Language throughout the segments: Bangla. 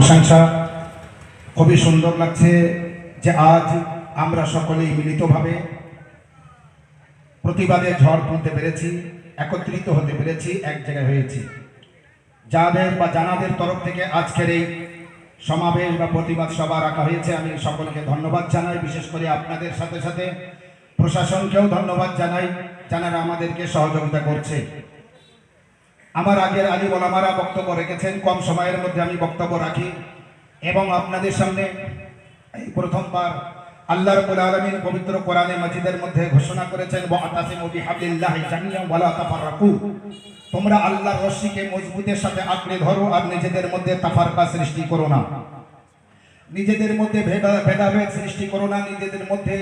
প্রশংসা। খুবই সুন্দর লাগছে যে আজ আমরা সকলেই মিলিতভাবে প্রতিবাদের ঝড় তুলতে পেরেছি, একত্রিত হতে পেরেছি, এক জায়গায় হয়েছি। যাদের বা জানাদের তরফ থেকে আজকের এই সমাবেশ বা প্রতিবাদ সভা রাখা হয়েছে, আমি সকলকে ধন্যবাদ জানাই। বিশেষ করে আপনাদের সাথে সাথে প্রশাসনকেও ধন্যবাদ জানাই, যারা আমাদেরকে সহযোগিতা করছে। আমার আগের আলিম ওলামারা বক্তব্য রেখেছেন, কম সময়ের মধ্যে আমি বক্তব্য রাখি এবং আপনাদের সামনে এই প্রথমবার আল্লাহ রাব্বুল আলামিন পবিত্র কোরআনে মাজিদের মধ্যে ঘোষণা করেছেন, ওয়াতাসিমু বিহাবলিল্লাহি জামিআন ওয়ালা তাফাররাকু, তোমরা আল্লাহর রশিকে মজবুতের সাথে আঁকড়ে ধরো আর নিজেদের মধ্যে তাফারকা সৃষ্টি করো না, নিজেদের মধ্যে ভেদাভেদ সৃষ্টি করো না, নিজেদের মধ্যে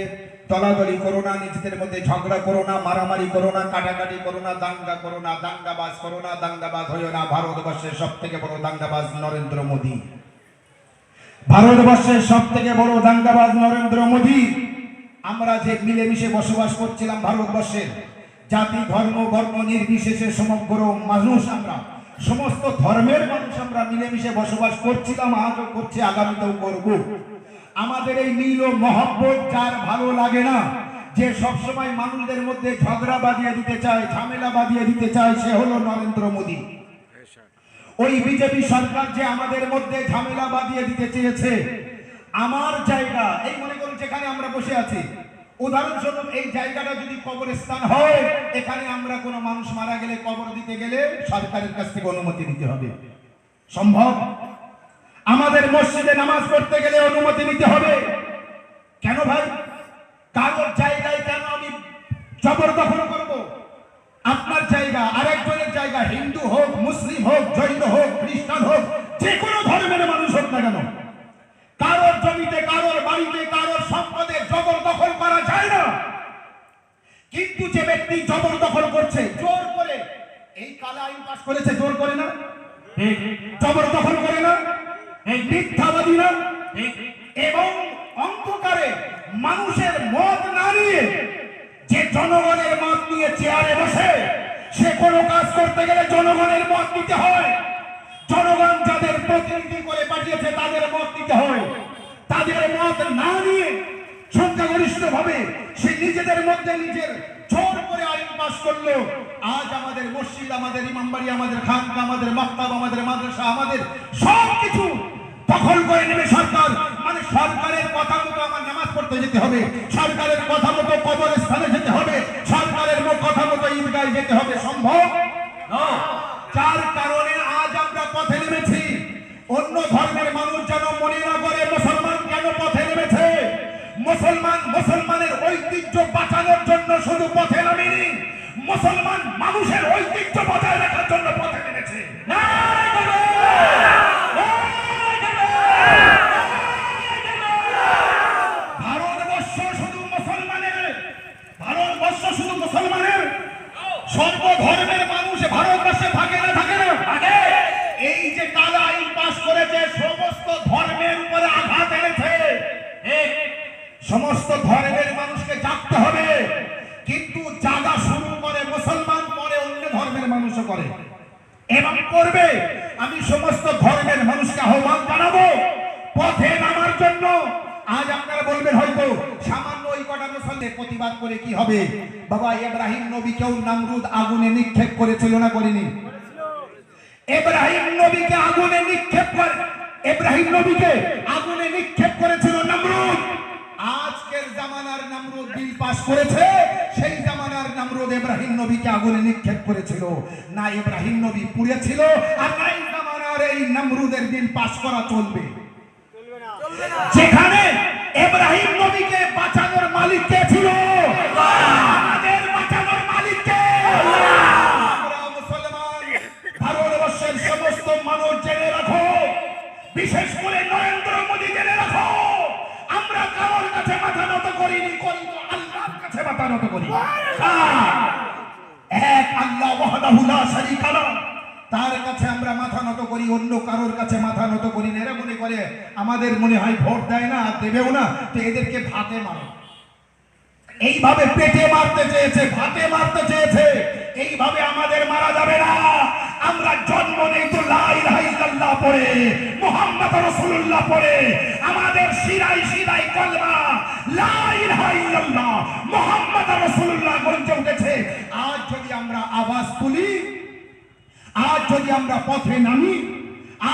দলাদলি করো না, নিজেদের মধ্যে ঝগড়া করো না, মারামারি করো না, কাটাকাটি করো না, দাঙ্গা করো না, দাঙ্গাবাজ করো না, দাঙ্গাবাজ হইও না। ভারতবর্ষের সব থেকে বড় দাঙ্গাবাজ নরেন্দ্র মোদী, ভারতবর্ষের সব থেকে বড় দাঙ্গাবাজ নরেন্দ্র মোদী। আমরা যে মিলেমিশে বসবাস করছিলাম ভারতবর্ষের, জাতি ধর্ম বর্ণ নির্বিশেষে সমগ্র মানুষ, আমরা সমস্ত ধর্মের মানুষ আমরা মিলেমিশে বসবাস করছিলাম, আজও করছি, আগামীতেও করব। আমাদের এই মিল ও মহব্বত যার ভালো লাগে না, যে সবসময় মানুষদের মধ্যে ঝগড়া বাঁধিয়ে দিতে চায়, ঝামেলা বাঁধিয়ে দিতে চায়, সে হলো নরেন্দ্র মোদী। ওই বিজেপি সরকার যে আমাদের মধ্যে ঝামেলা বাঁধিয়ে দিতে চেয়েছে। আমার জায়গা, এই মনে করুন যেখানে আমরা বসে আছি, উদাহরণস্বরূপ এই জায়গাটা যদি কবরস্থান হয়, এখানে আমরা কোনো মানুষ মারা গেলে কবর দিতে গেলে সরকারের কাছ থেকে অনুমতি নিতে হবে। সম্ভব? আমাদের মসজিদে নামাজ পড়তে গেলে অনুমতি নিতে হবে। কেন ভাই? কারোর জায়গায় কেন আমি জবরদখল করব? আপনার জায়গা, আরেকজনের জায়গা, হিন্দু হোক, মুসলিম হোক, জৈন হোক, খ্রিস্টান হোক, যে কোনো ধর্মের মানুষ হোক না কেন, কারোর জমিতে, কারোর বাড়িতে, কারোর সম্পদে জবরদখল করা যায় না। কিন্তু যে ব্যক্তি জবরদখল করছে জোর করে, এই কালা আইন পাস করেছে জোর করে না, জবরদখল করে না, এই মিথ্যাবাদী না, এবং অন্ধকারে মানুষের মত না নিয়ে যে জনগণের মত নিয়ে চেয়ারে বসে, সে কোনো কাজ করতে গেলে জনগণের মত নিতে হয়। জনগণ যাদের প্রতিনিধি করে পাঠিয়েছে তাদের মত নিতে হয়। তাদের মত না নিয়ে সংখ্যাগরিষ্ঠ ভাবে সে নিজেদের মধ্যে নিজের জোর করে আইন পাস করলো। আজ আমাদের মসজিদ, আমাদের ইমামবাড়ি, আমাদের খানকা, আমাদের মাকতাব, আমাদের মাদ্রাসা, আমাদের সবকিছু দখল করে নেবে সরকার। মানে সরকারের কথা মতো আমার নামাজ পড়তে যেতে হবে, সরকারের কথা মতো কবরস্থানে যেতে হবে, সরকারের কথা মতো ঈদগাহে যেতে হবে। সম্ভব না। যার কারণে আজ আমরা পথে নেমেছি। অন্য ধর্মের মানুষ যেন মনে না করে মুসলমান কেন পথে নেমেছে। মুসলমানের ঐতিহ্য বাঁচানোর জন্য শুধু পথে নামেনি, মুসলমান মানুষের ঐতিহ্য বজায় রাখার জন্য পথে নেমেছে। সর্বধর্মের মানুষ ভারতবর্ষে থাকে না, থাকে না? এই যে কালা আইন পাস করেছে, সমস্ত ধর্মের উপরে আঘাত এনেছে। সমস্ত ধর্মের মানুষকে জাগতে হবে, কিন্তু জাগা শুরু করে মুসলমান, পরে অন্য ধর্মের মানুষও করে এবং করবে। আমি সমস্ত ধর্মের মানুষকে আহ্বান জানাবো পথে নামার জন্য। আজ আপনারা বলবেন হয়তো সামান্য ওই কটা মুসলমান প্রতিবাদ করে কি হবে? বাবা, ইব্রাহিম নবীকেও নমরুদ আগুনে নিক্ষেপ করেছিল না করেনি? ইব্রাহিম নবীকে আগুনে নিক্ষেপ করে, ইব্রাহিম নবীকে আগুনে নিক্ষেপ করেছিল নমরুদ। আজকের জামানার নমরুদ বিল পাস করেছে, সেই জামানার নমরুদ ইব্রাহিম নবীকে আগুনে নিক্ষেপ করেছিল না? ইব্রাহিম নবী পুড়েছিল, আর নাই জামানার এই নমরুদের বিল পাস করা চলবে? যেখানে ইব্রাহিম নবীকে বাঁচানোর মালিক কে ছিল? আমাদের বাঁচানোর মালিক কে? আমরা মুসলমান। ভারতবর্ষের সমস্ত মানুষ জেনে রাখো, বিশেষ করে নরেন্দ্র মোদী জেনে রাখো, আমরা কারোর কাছে মাথা নত করিনি, করি তো আল্লাহর কাছে মাথা নত করি। এক আল্লাহ ওয়াহদাহু লা শারীকা লাহু, তার কাছে আমরা মাথা নত করি, অন্য কারোর কাছে মাথা নত করি না। এরা মনে করে, আমাদের মনে হয় ভোট দেয় না, দেবেও না, তো এদেরকে ভাতে মারে। এইভাবে পেটে মারতে চেয়েছে, ভাতে মারতে চেয়েছে। এইভাবে আমাদের মারা যাবে না। আমরা জন্ম নেই তো লা ইলাহা ইল্লাল্লাহ পড়ে, মুহাম্মদ রাসূলুল্লাহ পড়ে, আমাদের শিরায় শিরায় কলমা লা ইলাহা ইল্লাল্লাহ মুহাম্মদ রাসূলুল্লাহ গর্জে উঠেছে। আজ যদি আমরা আওয়াজ তুলি, আজ যদি আমরা পথে নামি,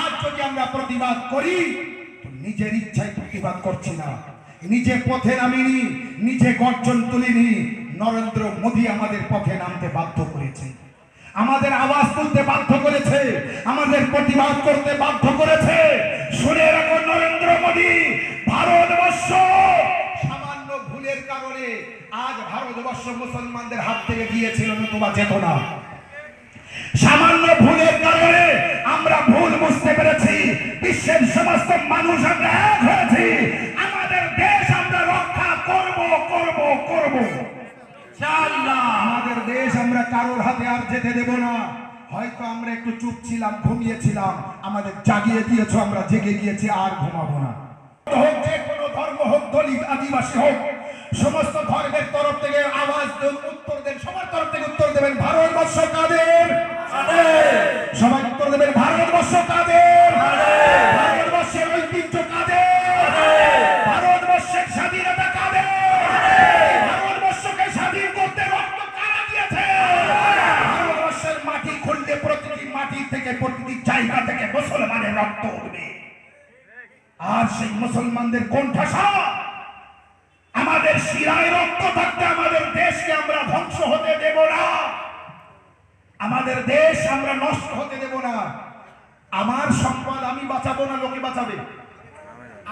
আজ যদি আমরা প্রতিবাদ করি, তো নিজের ইচ্ছায় প্রতিবাদ করছি না, নিজে পথে নামিনি, নিজে গর্জন তুলিনি, নরেন্দ্র মোদী আমাদের পথে নামতে বাধ্য করেছে, আমাদের আওয়াজ তুলতে বাধ্য করেছে, আমাদের প্রতিবাদ করতে বাধ্য করেছে। শুনে রাখো নরেন্দ্র মোদী, ভারতবর্ষ সামান্য ভুলের কারণে আজ ভারতবর্ষ মুসলমানদের হাত থেকে গিয়েছিল, নতুবা যেত না। সামান্য ভুলের কারণে আমরা ভুল বুঝতে পেরেছি, বিশ্বের সমস্ত মানুষ আমরা এক হয়েছি, আমাদের দেশ আমরা রক্ষা করব করব করব ইনশাআল্লাহ। আমাদের দেশ আমরা কারোর হাতে আর যেতে দেব না। হয়তো আমরা একটু চুপ ছিলাম, ঘুমিয়েছিলাম, আমাদের জাগিয়ে দিয়েছো, আমরা জেগে গিয়েছি, আর ঘুমাবো না। হোক যে কোনো ধর্ম হোক, দলিত আদিবাসী হোক, সমস্ত ধর্মের তরফ থেকে আওয়াজ দেন, উত্তর দেন, সবার তরফ থেকে উত্তর দেবেন ভারতবর্ষ কাদের, সবাই উত্তর দেবেন ভারতবর্ষ কাদের, ভারতবর্ষের ঐতিহ্য কাদের, ভারতবর্ষের স্বাধীনতা কাদের, ভারতবর্ষকে স্বাধীন করতে রক্ত কারা দিয়েছে। ভারতবর্ষের মাটি খুললে প্রতিটি মাটি থেকে, প্রতিটি জায়গা থেকে মুসলমানের রক্ত উঠবে, আর সেই মুসলমানদের কণ্ঠস্বর আমাদের শিরায় রক্ত থাকতে আমাদের দেশকে আমরা ধ্বংস হতে দেব না, আমাদের দেশ আমরা নষ্ট হতে দেব না। আমার সম্পদ আমি বাঁচাবো না লোকে বাঁচাবে,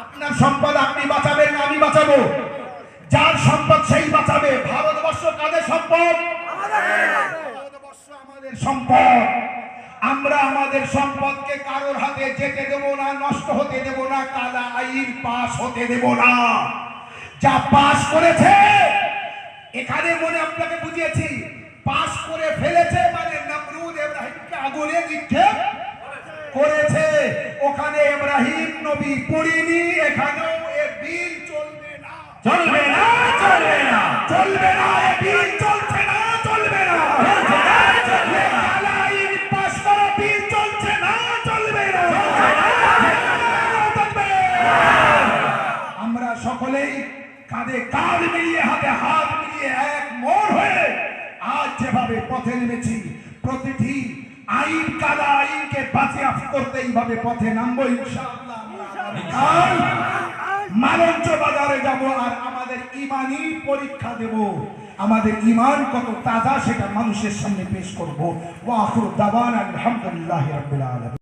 আপনার সম্পদ আপনি বাঁচাবেন না আমি বাঁচাবো, যার সম্পদ সেই বাঁচাবে। ভারতবর্ষ কাদের সম্পদ? ভারতবর্ষ আমাদের সম্পদ। আমরা আমাদের সম্পদকে কারোর হাতে যেতে দেব না, নষ্ট হতে দেব না, কালা আইন পাস হতে দেব না। যা পাস করেছে, এখানে মনে আপনাকে বুঝিয়েছি, পাস করে ফেলেছে মানে নমরুদ ইব্রাহিমকে আগুনে নিক্ষেপ করেছে। ওখানে ইব্রাহিম নবী পড়িনি, এখানেও এ বিল চলবে না, চলবে না, চলবে না, চলবে না, এ বিল চলছে না, চলবে না, চলবে না, কালা আইন পাস করা বিল চলছে না, চলবে না, আমরা সকলেই কাঁধে কাঁধ মিলিয়ে, হাতে হাত মিলিয়ে এক মন হয়ে আজ যেভাবে পথে নেমেছি, প্রতিটি আইন কালা আইনকে বাজেয়াপ্ত করতে এইভাবে পথে নামবো ইনশাআল্লাহ। মালঞ্চ বাজারে যাব আর আমাদের ইমানি পরীক্ষা দেব, আমাদের ইমান কত তাজা সেটা মানুষের সামনে পেশ করবো। ওয়া আখিরু দাওয়ানা আলহামদুলিল্লাহি রাব্বিল আলামিন।